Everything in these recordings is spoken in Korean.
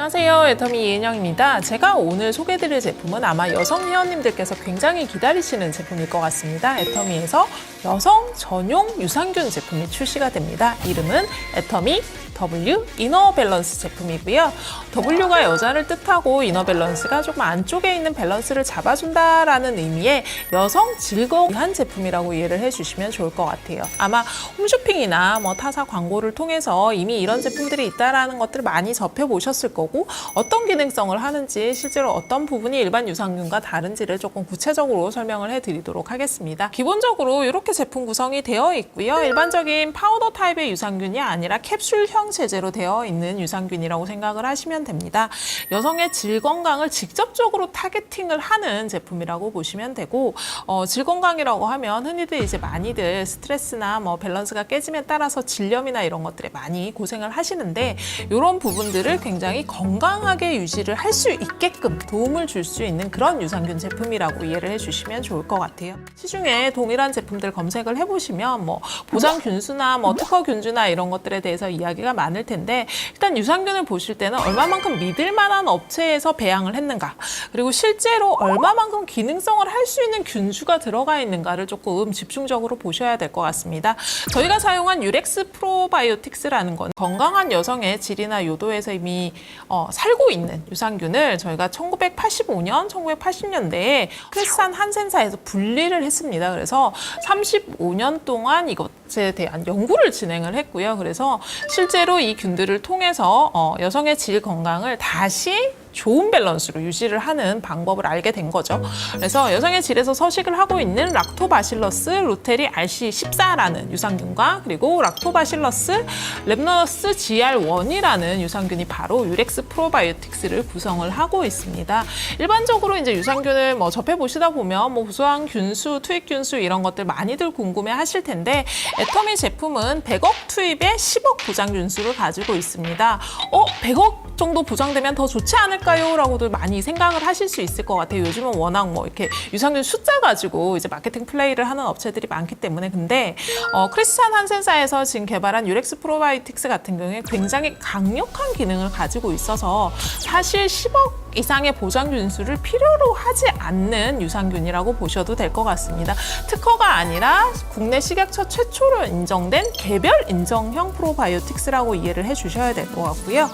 안녕하세요, 애터미 이은영입니다. 제가 오늘 소개해드릴 제품은 아마 여성 회원님들께서 굉장히 기다리시는 제품일 것 같습니다. 애터미에서 여성 전용 유산균 제품이 출시가 됩니다. 이름은 애터미 W 이너 밸런스 제품이고요. W가 여자를 뜻하고 이너 밸런스가 조금 안쪽에 있는 밸런스를 잡아준다라는 의미의 여성 질건한 제품이라고 이해를 해주시면 좋을 것 같아요. 아마 홈쇼핑이나 타사 광고를 통해서 이미 이런 제품들이 있다라는 것들을 많이 접해보셨을 거고, 어떤 기능성을 하는지, 실제로 어떤 부분이 일반 유산균과 다른지를 조금 구체적으로 설명을 해드리도록 하겠습니다. 기본적으로 이렇게 제품 구성이 되어 있고요. 일반적인 파우더 타입의 유산균이 아니라 캡슐형 체제로 되어 있는 유산균이라고 생각을 하시면 됩니다. 여성의 질 건강을 직접적으로 타겟팅을 하는 제품이라고 보시면 되고, 질 건강이라고 하면 흔히들 이제 많이들 스트레스나 밸런스가 깨짐에 따라서 질염이나 이런 것들에 많이 고생을 하시는데, 이런 부분들을 굉장히 건강하게 유지를 할 수 있게끔 도움을 줄 수 있는 그런 유산균 제품이라고 이해를 해주시면 좋을 것 같아요. 시중에 동일한 제품들 검색을 해보시면 보장균수나 특허균주나 이런 것들에 대해서 이야기가 많을 텐데, 일단 유산균을 보실 때는 얼마만큼 믿을 만한 업체에서 배양을 했는가, 그리고 실제로 얼마만큼 기능성을 할 수 있는 균주가 들어가 있는가를 조금 집중적으로 보셔야 될 것 같습니다. 저희가 사용한 유렉스 프로바이오틱스라는 건 건강한 여성의 질이나 요도에서 이미 살고 있는 유산균을 저희가 1985년, 1980년대에 크리스찬 한센사에서 분리를 했습니다. 그래서 35년 동안 이것에 대한 연구를 진행을 했고요. 그래서 실제로 이 균들을 통해서 여성의 질 건강을 다시 좋은 밸런스로 유지를 하는 방법을 알게 된 거죠. 그래서 여성의 질에서 서식을 하고 있는 락토바실러스 루테리 RC14라는 유산균과, 그리고 락토바실러스 랩너스 GR1이라는 유산균이 바로 유렉스 프로바이오틱스를 구성을 하고 있습니다. 일반적으로 이제 유산균을 접해보시다 보면 부수한 균수, 투입 균수 이런 것들 많이들 궁금해 하실 텐데, 애터미 제품은 100억 투입에 10억 보장 균수를 가지고 있습니다. 100억 정도 보장되면 더 좋지 않을까요? 라고도 많이 생각을 하실 수 있을 것 같아요. 요즘은 워낙 이렇게 유산균 숫자 가지고 이제 마케팅 플레이를 하는 업체들이 많기 때문에. 근데 크리스찬 한센사에서 지금 개발한 유렉스 프로바이오틱스 같은 경우에 굉장히 강력한 기능을 가지고 있어서 사실 10억 이상의 보장 균수를 필요로 하지 않는 유산균이라고 보셔도 될 것 같습니다. 특허가 아니라 국내 식약처 최초로 인정된 개별 인정형 프로바이오틱스라고 이해를 해주셔야 될 것 같고요.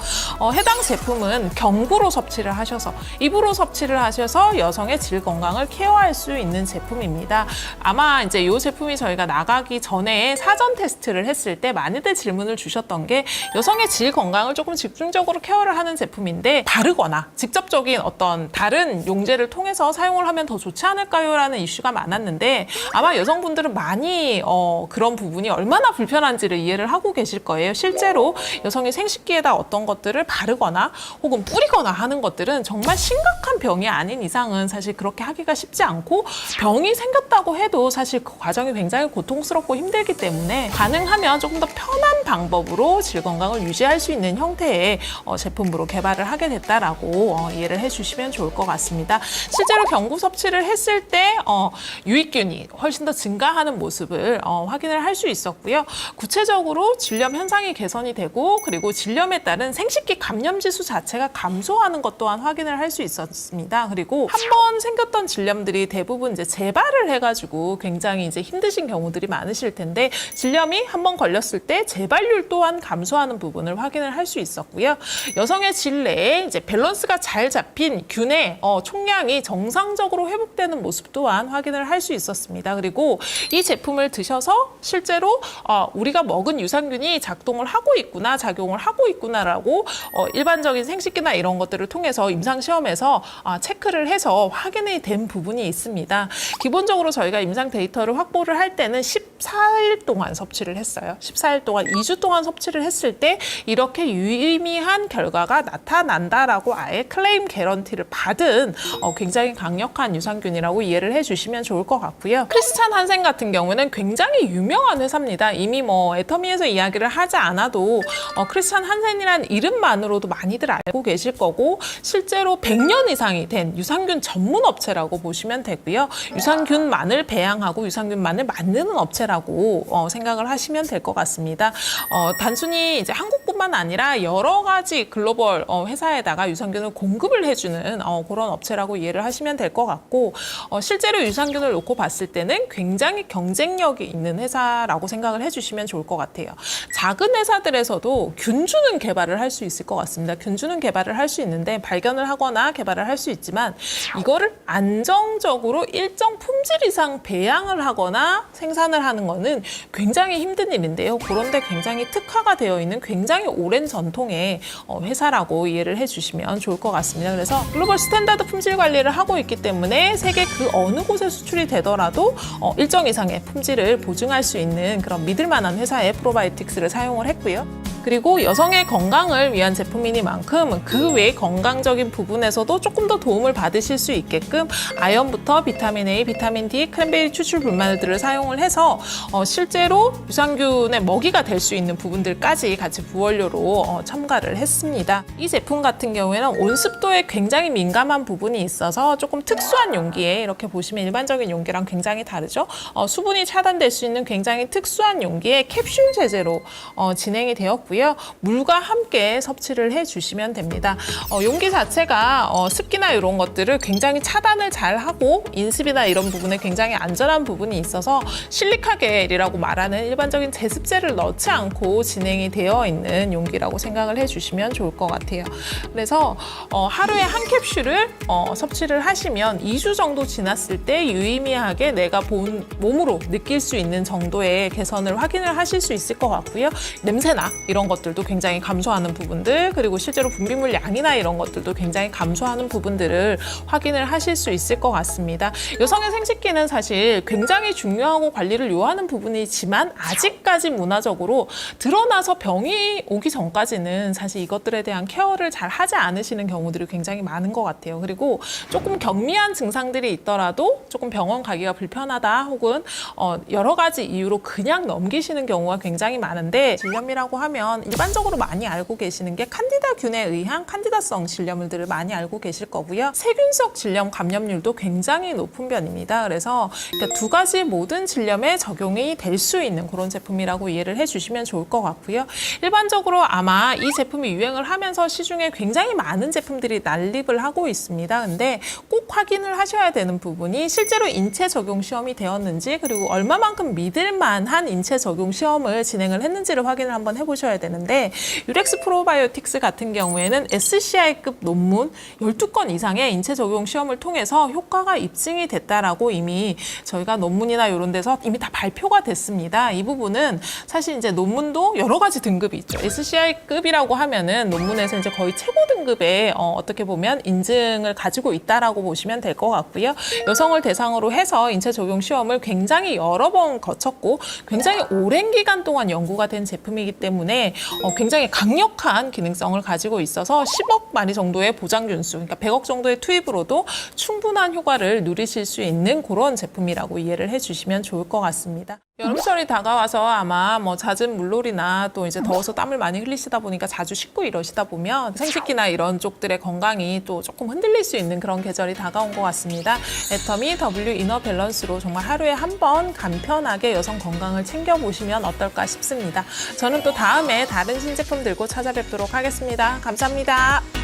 해당 제품은 경구로 섭취를 하셔서, 입으로 섭취를 하셔서 여성의 질 건강을 케어할 수 있는 제품입니다. 아마 이제 이 제품이 저희가 나가기 전에 사전 테스트를 했을 때 많이들 질문을 주셨던 게, 여성의 질 건강을 조금 집중적으로 케어를 하는 제품인데 바르거나 직접적인 어떤 다른 용제를 통해서 사용을 하면 더 좋지 않을까요? 라는 이슈가 많았는데, 아마 여성분들은 많이 그런 부분이 얼마나 불편한지를 이해를 하고 계실 거예요. 실제로 여성이 생식기에다 어떤 것들을 바르거나 혹은 뿌리거나 하는 것들은 정말 심각한 병이 아닌 이상은 사실 그렇게 하기가 쉽지 않고, 병이 생겼다고 해도 사실 그 과정이 굉장히 고통스럽고 힘들기 때문에 가능하면 조금 더 편한 방법으로 질 건강을 유지할 수 있는 형태의 제품으로 개발을 하게 됐다라고 이해를 해주시면 좋을 것 같습니다. 실제로 경구 섭취를 했을 때 유익균이 훨씬 더 증가하는 모습을 확인을 할 수 있었고요. 구체적으로 질염 현상이 개선이 되고, 그리고 질염에 따른 생식기 감염 지수 자체가 감소하는 것 또한 확인을 할 수 있었습니다. 그리고 한 번 생겼던 질염들이 대부분 이제 재발을 해가지고 굉장히 이제 힘드신 경우들이 많으실 텐데, 질염이 한 번 걸렸을 때 재발률 또한 감소하는 부분을 확인을 할 수 있었고요. 여성의 질 내에 이제 밸런스가 잘 잡힌 균의 총량이 정상적으로 회복되는 모습 또한 확인을 할 수 있었습니다. 그리고 이 제품을 드셔서 실제로 우리가 먹은 유산균이 작동을 하고 있구나, 작용을 하고 있구나라고 일반적인 생식기나 이런 것들을 통해서 임상시험에서 체크를 해서 확인이 된 부분이 있습니다. 기본적으로 저희가 임상 데이터를 확보를 할 때는 14일 동안 섭취를 했어요. 14일 동안 2주 동안 섭취를 했을 때 이렇게 유의미한 결과가 나타난다라고 아예 클레임 개런티를 받은 굉장히 강력한 유산균이라고 이해를 해주시면 좋을 것 같고요. 크리스찬 한센 같은 경우는 굉장히 유명한 회사입니다. 이미 애터미에서 이야기를 하지 않아도 크리스찬 한센이라는 이름만으로도 많이들 알고 계실 거고, 실제로 100년 이상이 된 유산균 전문 업체라고 보시면 되고요. 유산균만을 배양하고 유산균만을 만드는 업체라고 생각을 하시면 될 것 같습니다. 단순히 이제 한국뿐만 회사뿐만 아니라 여러 가지 글로벌 회사에다가 유산균을 공급을 해주는 그런 업체라고 이해를 하시면 될 것 같고, 실제로 유산균을 놓고 봤을 때는 굉장히 경쟁력이 있는 회사라고 생각을 해주시면 좋을 것 같아요. 작은 회사들에서도 균주는 개발을 할 수 있을 것 같습니다. 균주는 개발을 할 수 있는데 발견을 하거나 개발을 할 수 있지만 이거를 안정적으로 일정 품질 이상 배양을 하거나 생산을 하는 거는 굉장히 힘든 일인데요. 그런데 굉장히 특화가 되어 있는 굉장히 오랜 전통의 회사라고 이해를 해주시면 좋을 것 같습니다. 그래서 글로벌 스탠다드 품질 관리를 하고 있기 때문에 세계 그 어느 곳에 수출이 되더라도 일정 이상의 품질을 보증할 수 있는 그런 믿을 만한 회사의 프로바이오틱스를 사용을 했고요. 그리고 여성의 건강을 위한 제품이니만큼 그 외 건강적인 부분에서도 조금 더 도움을 받으실 수 있게끔 아연부터 비타민 A, 비타민 D, 크랜베리 추출 불마늘들을 사용을 해서 실제로 유산균의 먹이가 될 수 있는 부분들까지 같이 부원료로 첨가를 했습니다. 이 제품 같은 경우에는 온습도에 굉장히 민감한 부분이 있어서 조금 특수한 용기에, 이렇게 보시면 일반적인 용기랑 굉장히 다르죠. 수분이 차단될 수 있는 굉장히 특수한 용기에 캡슐 제제로 진행이 되었고요. 물과 함께 섭취를 해주시면 됩니다. 용기 자체가 습기나 이런 것들을 굉장히 차단을 잘 하고 인습이나 이런 부분에 굉장히 안전한 부분이 있어서 실리카겔이라고 말하는 일반적인 제습제를 넣지 않고 진행이 되어 있는 용기라고 생각을 해주시면 좋을 것 같아요. 그래서 하루에 한 캡슐을 섭취를 하시면 2주 정도 지났을 때 유의미하게 내가 몸으로 느낄 수 있는 정도의 개선을 확인을 하실 수 있을 것 같고요. 냄새나 이런 것들도 굉장히 감소하는 부분들, 그리고 실제로 분비물 양이나 이런 것들도 굉장히 감소하는 부분들을 확인을 하실 수 있을 것 같습니다. 여성의 생식기는 사실 굉장히 중요하고 관리를 요하는 부분이지만 아직까지 문화적으로 드러나서 병이 오기 전까지는 사실 이것들에 대한 케어를 잘 하지 않으시는 경우들이 굉장히 많은 것 같아요. 그리고 조금 경미한 증상들이 있더라도 조금 병원 가기가 불편하다 혹은 여러 가지 이유로 그냥 넘기시는 경우가 굉장히 많은데, 질염이라고 하면 일반적으로 많이 알고 계시는 게 칸디다균에 의한 칸디다성 질염들을 많이 알고 계실 거고요. 세균성 질염 감염률도 굉장히 높은 편입니다. 그래서 두 가지 모든 질염에 적용이 될 수 있는 그런 제품이라고 이해를 해주시면 좋을 것 같고요. 일반적으로 아마 이 제품이 유행을 하면서 시중에 굉장히 많은 제품들이 난립을 하고 있습니다. 근데 꼭 확인을 하셔야 되는 부분이 실제로 인체 적용 시험이 되었는지, 그리고 얼마만큼 믿을 만한 인체 적용 시험을 진행을 했는지를 확인을 한번 해보셔야 되는데, 유렉스 프로바이오틱스 같은 경우에는 SCI급 논문 12건 이상의 인체 적용 시험을 통해서 효과가 입증이 됐다라고 이미 저희가 논문이나 이런 데서 이미 다 발표가 됐습니다. 이 부분은 사실 이제 논문도 여러 가지 등급이 있죠. SCI급이라고 하면은 논문에서 이제 거의 최고 등급의 어떻게 보면 인증을 가지고 있다라고 보시면 될 것 같고요. 여성을 대상으로 해서 인체 적용 시험을 굉장히 여러 번 거쳤고 굉장히 오랜 기간 동안 연구가 된 제품이기 때문에 굉장히 강력한 기능성을 가지고 있어서 10억 마리 정도의 보장균수, 그러니까 100억 정도의 투입으로도 충분한 효과를 누리실 수 있는 그런 제품이라고 이해를 해주시면 좋을 것 같습니다. 여름철이 다가와서 아마 잦은 물놀이나 또 이제 더워서 땀을 많이 흘리시다 보니까 자주 씻고 이러시다 보면 생식기나 이런 쪽들의 건강이 또 조금 흔들릴 수 있는 그런 계절이 다가온 것 같습니다. 애터미 W 이너 밸런스로 정말 하루에 한 번 간편하게 여성 건강을 챙겨보시면 어떨까 싶습니다. 저는 또 다음에 다른 신제품 들고 찾아뵙도록 하겠습니다. 감사합니다.